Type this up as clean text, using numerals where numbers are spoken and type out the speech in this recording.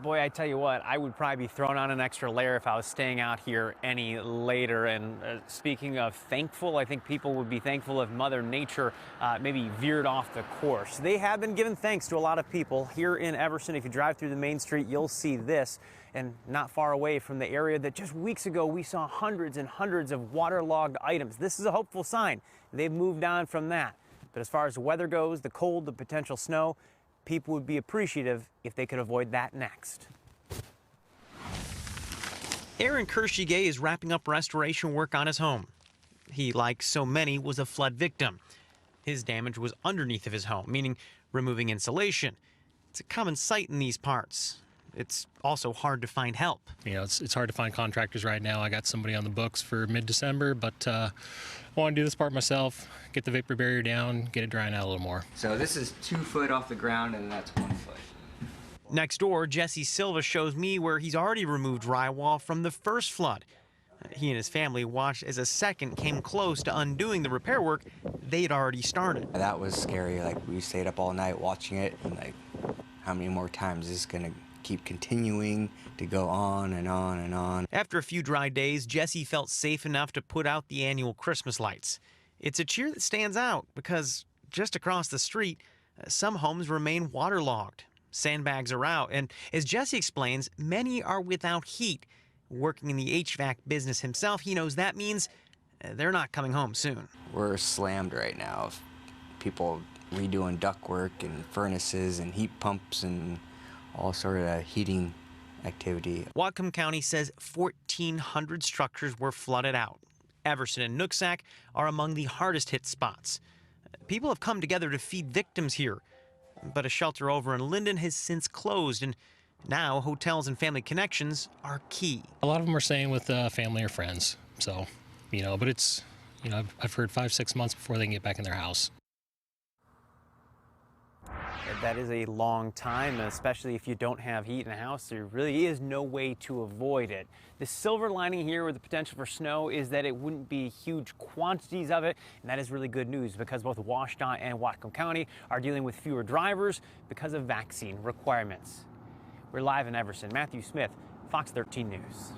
Boy, I tell you what, I would probably be throwing on an extra layer if I was staying out here any later. And speaking of thankful, I think people would be thankful if Mother Nature maybe veered off the course. They have been giving thanks to a lot of people here in Everson. If you drive through the main street, you'll see this. And not far away from the area that just weeks ago we saw hundreds and hundreds of waterlogged items. This is a hopeful sign. They've moved on from that. But as far as the weather goes, the cold, the potential snow, people would be appreciative if they could avoid that next. Aaron Kershige is wrapping up restoration work on his home. He, like so many, was a flood victim. His damage was underneath of his home, meaning removing insulation. It's a common sight in these parts. It's also hard to find help. You know, it's hard to find contractors right now. I got somebody on the books for mid-December, but I want to do this part myself, get the vapor barrier down, get it drying out a little more. So this is 2 foot off the ground and that's 1 foot. Next door, Jesse Silva shows me where he's already removed drywall from the first flood. He and his family watched as a second came close to undoing the repair work they'd already started. That was scary. Like, we stayed up all night watching it, and like, how many more times is this gonna keep continuing to go on and on and on? After a few dry days, Jesse felt safe enough to put out the annual Christmas lights. It's a cheer that stands out because just across the street, some homes remain waterlogged. Sandbags are out, and as Jesse explains, many are without heat. Working in the HVAC business himself, he knows that means they're not coming home soon. We're slammed right now. People redoing ductwork and furnaces and heat pumps and all sort of heating activity. Whatcom County says 1,400 structures were flooded out. Everson and Nooksack are among the hardest hit spots. People have come together to feed victims here, but a shelter over in Linden has since closed, and now hotels and family connections are key. A lot of them are staying with family or friends, so, you know, but it's, you know, I've heard 5-6 months before they can get back in their house. That is a long time, especially if you don't have heat in a house. There really is no way to avoid it. The silver lining here with the potential for snow is that it wouldn't be huge quantities of it, and that is really good news because both Washtenaw and Whatcom County are dealing with fewer drivers because of vaccine requirements. We're live in Everson. Matthew Smith, Fox 13 News.